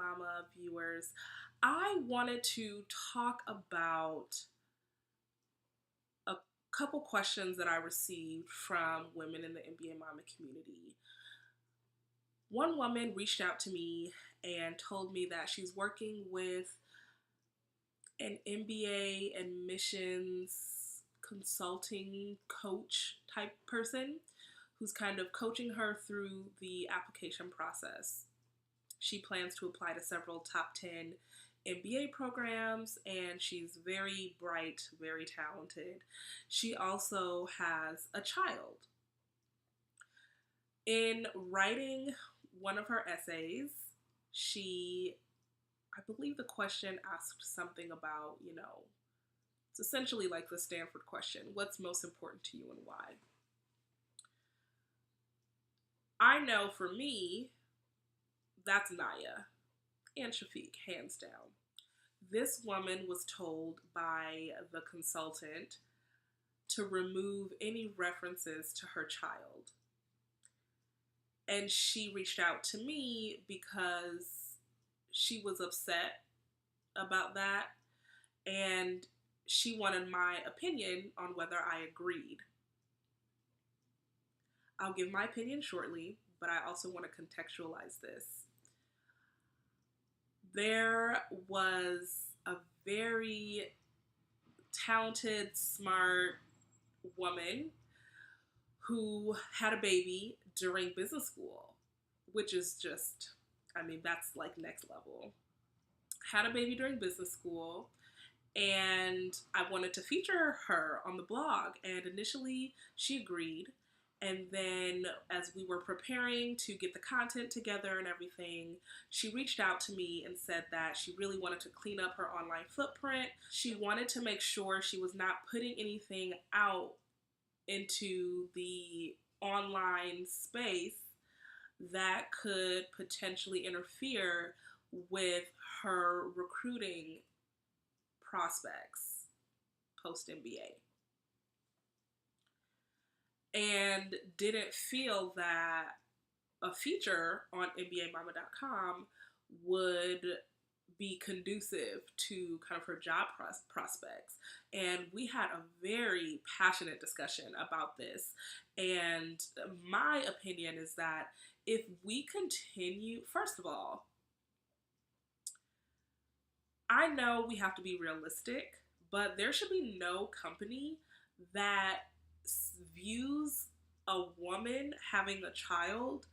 Mama viewers. I wanted to talk about a couple questions that I received from women in the MBA Mama community. One woman reached out to me and told me that she's working with an MBA admissions consulting coach type person who's kind of coaching her through the application process. She plans to apply to several top 10 MBA programs, and she's very bright, very talented. She also has a child. In writing one of her essays, I believe the question asked something about, it's essentially like the Stanford question: what's most important to you and why? I know for me, that's Naya and Shafiq, hands down. This woman was told by the consultant to remove any references to her child. And she reached out to me because she was upset about that, and she wanted my opinion on whether I agreed. I'll give my opinion shortly, but I also want to contextualize this. There was a very talented, smart woman who had a baby during business school, which is just, that's like next level. Had a baby during business school, and I wanted to feature her on the blog, and initially she agreed. And then as we were preparing to get the content together and everything, she reached out to me and said that she really wanted to clean up her online footprint. She wanted to make sure she was not putting anything out into the online space that could potentially interfere with her recruiting prospects post MBA. And didn't feel that a feature on MBAmama.com would be conducive to kind of her job prospects. And we had a very passionate discussion about this. And my opinion is that if we continue, first of all, I know we have to be realistic, but there should be no company that views a woman having a child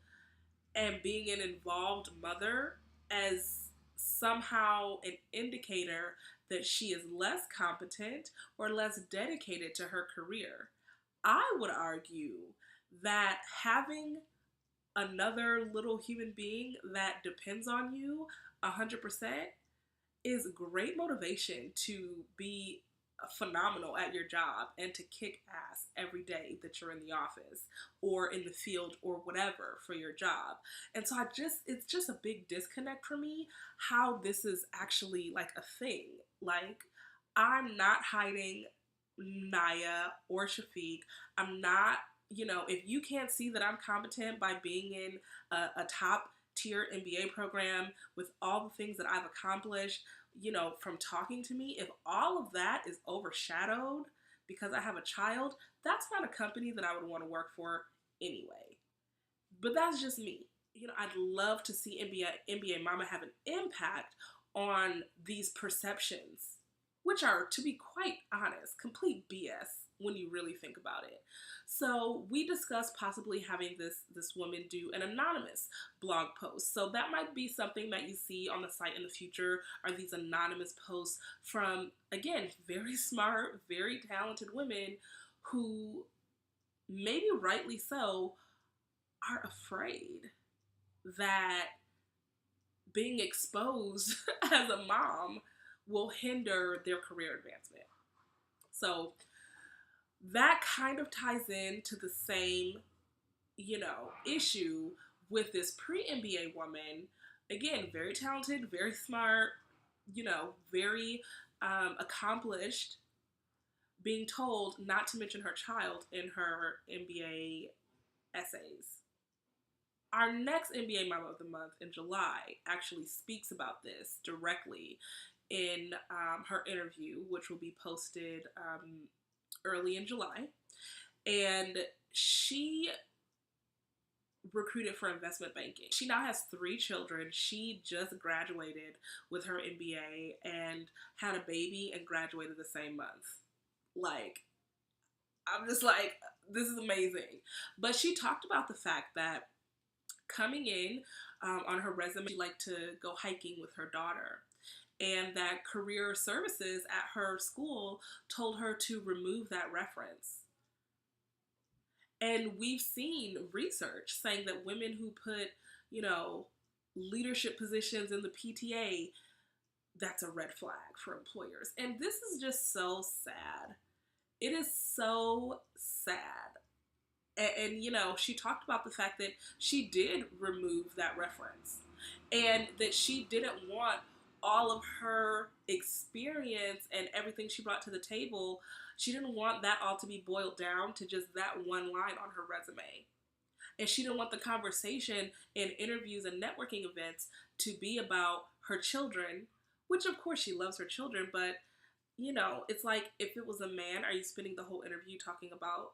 and being an involved mother as somehow an indicator that she is less competent or less dedicated to her career. I would argue that having another little human being that depends on you 100% is great motivation to be phenomenal at your job and to kick ass every day that you're in the office or in the field or whatever for your job. And so it's just a big disconnect for me how this is actually like a thing. Like, I'm not hiding Naya or Shafiq. I'm not, if you can't see that I'm competent by being in a top tier MBA program with all the things that I've accomplished, from talking to me, if all of that is overshadowed because I have a child, that's not a company that I would want to work for anyway. But that's just me. I'd love to see MBA Mama have an impact on these perceptions, which are, to be quite honest, complete BS when you really think about it. So we discussed possibly having this woman do an anonymous blog post. So that might be something that you see on the site in the future, are these anonymous posts from, again, very smart, very talented women who, maybe rightly so, are afraid that being exposed as a mom will hinder their career advancement. So that kind of ties into the same, issue with this pre-MBA woman. Again, very talented, very smart, very accomplished, being told not to mention her child in her MBA essays. Our next NBA Mama of the Month in July actually speaks about this directly in her interview, which will be posted early in July. And she recruited for investment banking. She now has 3 children. She just graduated with her MBA and had a baby and graduated the same month. Like, I'm just like, this is amazing. But she talked about the fact that coming in on her resume, she liked to go hiking with her daughter. And that career services at her school told her to remove that reference. And we've seen research saying that women who put, leadership positions in the PTA, that's a red flag for employers. And this is just so sad. It is so sad. And she talked about the fact that she did remove that reference and that she didn't want all of her experience and everything she brought to the table, she didn't want that all to be boiled down to just that one line on her resume. And she didn't want the conversation in interviews and networking events to be about her children, which of course she loves her children, but it's like, if it was a man, are you spending the whole interview talking about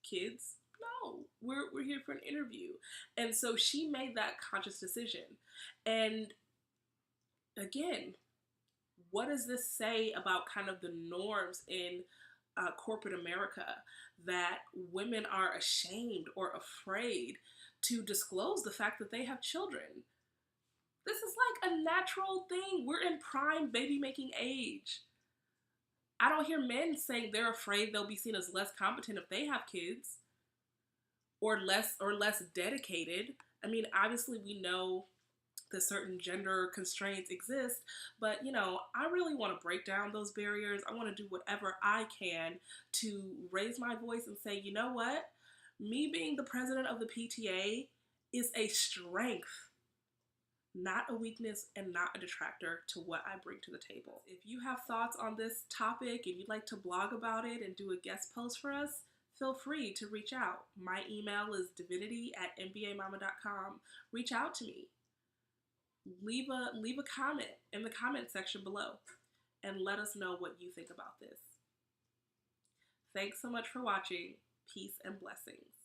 kids? No, we're here for an interview. And so she made that conscious decision. And again, what does this say about kind of the norms in corporate America, that women are ashamed or afraid to disclose the fact that they have children? This is like a natural thing. We're in prime baby making age. I don't hear men saying they're afraid they'll be seen as less competent if they have kids, or less dedicated. I mean, obviously we know that certain gender constraints exist, but I really want to break down those barriers. I want to do whatever I can to raise my voice and say, you know what? Me being the president of the PTA is a strength, not a weakness and not a detractor to what I bring to the table. If you have thoughts on this topic and you'd like to blog about it and do a guest post for us, feel free to reach out. My email is divinity@mbamama.com. Reach out to me. Leave a comment in the comment section below and let us know what you think about this. Thanks so much for watching. Peace and blessings.